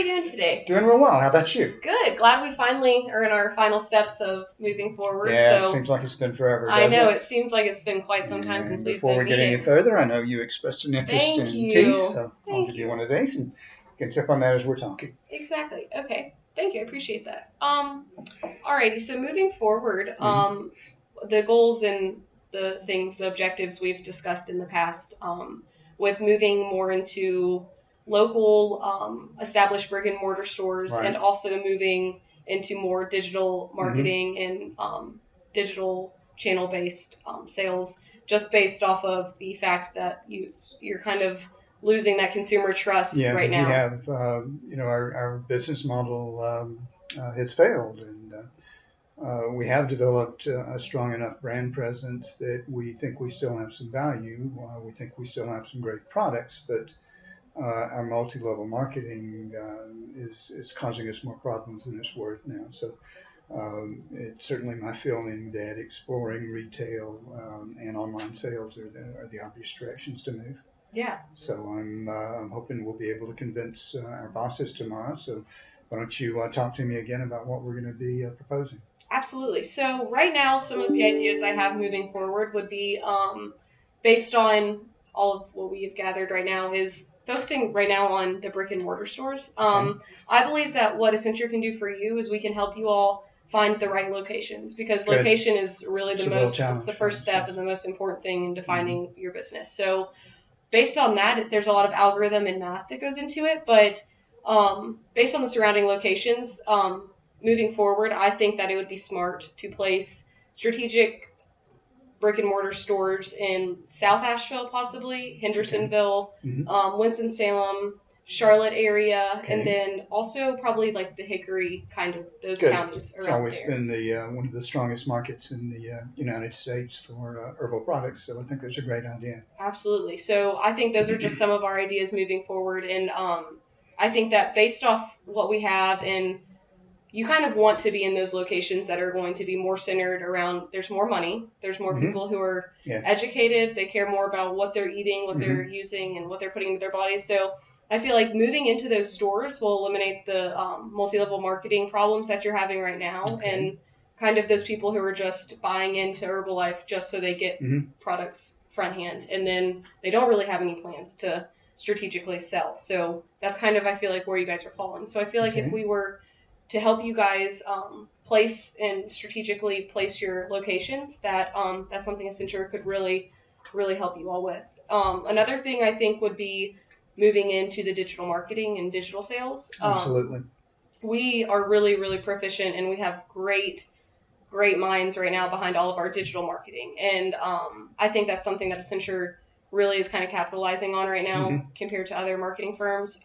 you doing today? Doing real well. How about you? Good. Glad we finally are in our final steps of moving forward. Yeah, so it seems like it's been forever. I know it? It seems like it's been quite some time since we've Before been we get meeting. any further, I know you expressed an interest Thank in you. tea, so I'll Thank give you. you one of these and you can sip on that as we're talking. Exactly. Okay. Thank you. I appreciate that. Alrighty. So moving forward, the goals and the things, the objectives we've discussed in the past, with moving more into local, established brick and mortar stores, Right. and also moving into more digital marketing and digital channel based sales, just based off of the fact that you're kind of losing that consumer trust right now. We have, our business model has failed, and we have developed a strong enough brand presence that we think we still have some value. We think we still have some great products, but our multi-level marketing is causing us more problems than it's worth now. So it's certainly my feeling that exploring retail and online sales are the obvious directions to move. Yeah. So I'm hoping we'll be able to convince our bosses tomorrow. So why don't you talk to me again about what we're going to be proposing? Absolutely. So right now, some of the ideas I have moving forward would be based on all of what we have gathered right now is focusing right now on the brick and mortar stores. I believe that what Accenture can do for you is we can help you all find the right locations, because Good. Location is really It's the first step and the most important thing in defining your business. So based on that, there's a lot of algorithm and math that goes into it, but based on the surrounding locations, moving forward, I think that it would be smart to place strategic brick and mortar stores in South Asheville, possibly Hendersonville, Winston-Salem, Charlotte area, and then also probably like the Hickory kind of those counties around there. It's always been one of the strongest markets in the United States for herbal products, so I think that's a great idea. Absolutely. So I think those are just some of our ideas moving forward, and I think that based off what we have, and you kind of want to be in those locations that are going to be more centered around, there's more money, there's more people who are educated, they care more about what they're eating, what they're using, and what they're putting into their bodies. So I feel like moving into those stores will eliminate the multi-level marketing problems that you're having right now, and kind of those people who are just buying into Herbalife just so they get products front hand, and then they don't really have any plans to strategically sell. So that's kind of, I feel like, where you guys are falling. So I feel like if we were to help you guys place and strategically place your locations, that's something Accenture could really, really help you all with. Another thing I think would be moving into the digital marketing and digital sales. Absolutely. We are really, really proficient, and we have great minds right now behind all of our digital marketing. And I think that's something that Accenture really is kind of capitalizing on right now compared to other marketing firms.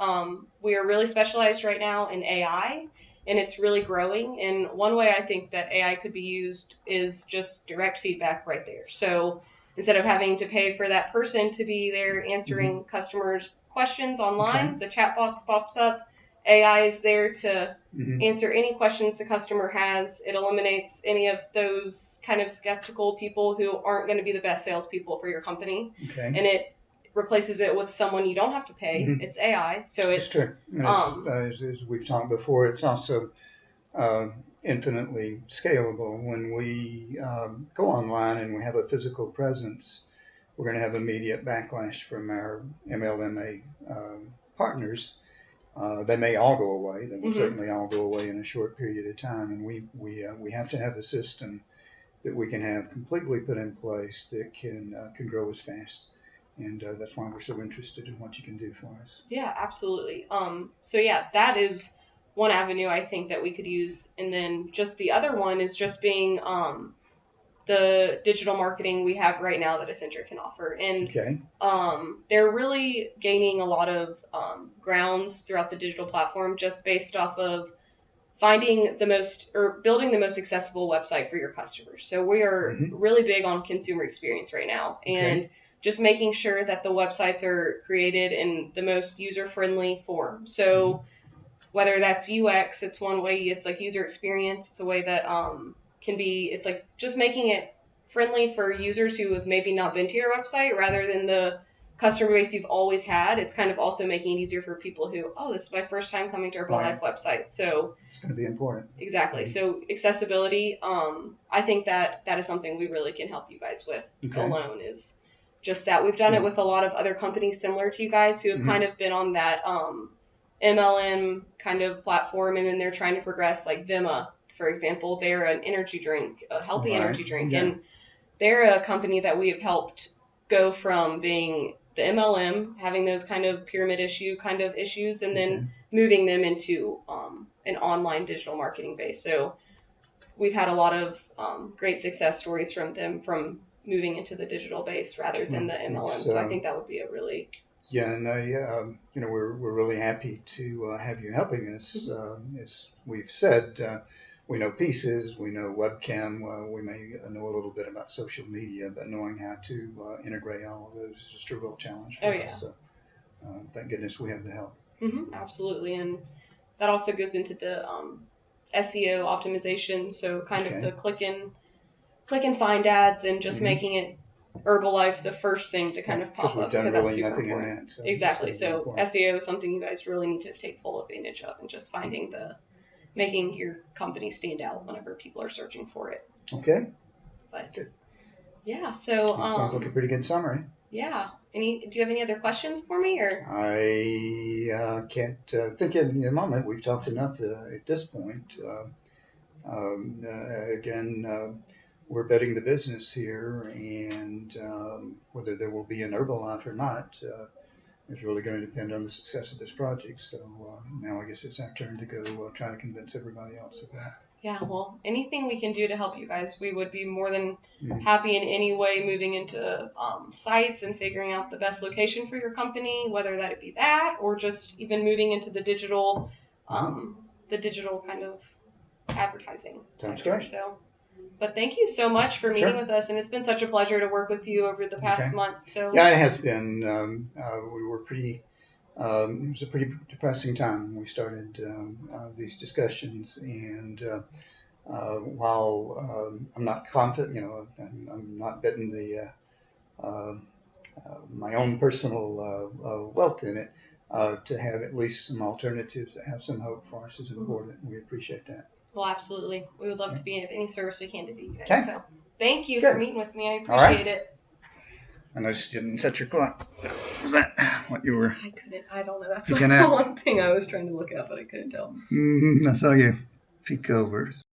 We are really specialized right now in AI, and it's really growing. And one way I think that AI could be used is just direct feedback right there. So instead of having to pay for that person to be there answering customers' questions online, the chat box pops up. AI is there to answer any questions the customer has. It eliminates any of those kind of skeptical people who aren't going to be the best salespeople for your company. And it replaces it with someone you don't have to pay. It's AI. So it's true. As we've talked before, it's also infinitely scalable. When we go online and we have a physical presence, we're going to have immediate backlash from our MLMA partners. They may all go away. They will certainly all go away in a short period of time. And we have to have a system that we can have completely put in place that can grow as fast. And that's why we're so interested in what you can do for us. Yeah, absolutely. So yeah, that is one avenue I think that we could use. And then just the other one is just being the digital marketing we have right now that Accenture can offer. And they're really gaining a lot of grounds throughout the digital platform just based off of finding the most, or building the most accessible website for your customers. So we are really big on consumer experience right now, and just making sure that the websites are created in the most user-friendly form. So whether that's UX, it's one way, it's like user experience, it's a way that it's like just making it friendly for users who have maybe not been to your website, rather than the customer base you've always had. It's kind of also making it easier for people who, oh, this is my first time coming to Herbalife website. So it's going to be important. Exactly. So accessibility, I think that is something we really can help you guys with alone, is just that we've done it with a lot of other companies similar to you guys who have kind of been on that MLM kind of platform, and then they're trying to progress, like Vima, for example. They're an energy drink, a healthy energy drink, and they're a company that we have helped go from being the MLM, having those kind of pyramid issues, and then moving them into an online digital marketing base. So we've had a lot of great success stories from them from moving into the digital base rather than the MLM. So I think that would be a really and we're really happy to have you helping us. As we've said, we know pieces, we know webcam, we may know a little bit about social media, but knowing how to integrate all of those is just a real challenge for us. So thank goodness we have the help. Absolutely, and that also goes into the SEO optimization. So kind of the click and find ads, and just making it Herbalife the first thing to kind of pop up, because that's super important. So exactly. So SEO is something you guys really need to take full advantage of, and just making your company stand out whenever people are searching for it. Okay. But yeah, so sounds like a pretty good summary. Yeah. Do you have any other questions for me, or? I can't think of any moment. We've talked enough at this point. Again, we're betting the business here, and whether there will be an Herbalife or not is really going to depend on the success of this project. So now I guess it's our turn to go try to convince everybody else of that. Yeah, well, anything we can do to help you guys, we would be more than happy in any way, moving into sites and figuring out the best location for your company, whether that be that or just even moving into the digital kind of advertising sector. Great. So, but thank you so much for meeting with us, and it's been such a pleasure to work with you over the past month. So yeah, it has been. We were pretty. It was a pretty depressing time when we started these discussions, and while I'm not confident, I'm not betting the my own personal wealth in it. To have at least some alternatives that have some hope for us is important. We appreciate that. Well, absolutely. We would love to be of any service we can to you guys. So thank you for meeting with me. I appreciate it. I noticed you didn't set your clock. So was that what you were? I don't know. That's the one thing I was trying to look at, but I couldn't tell. I saw you peek over.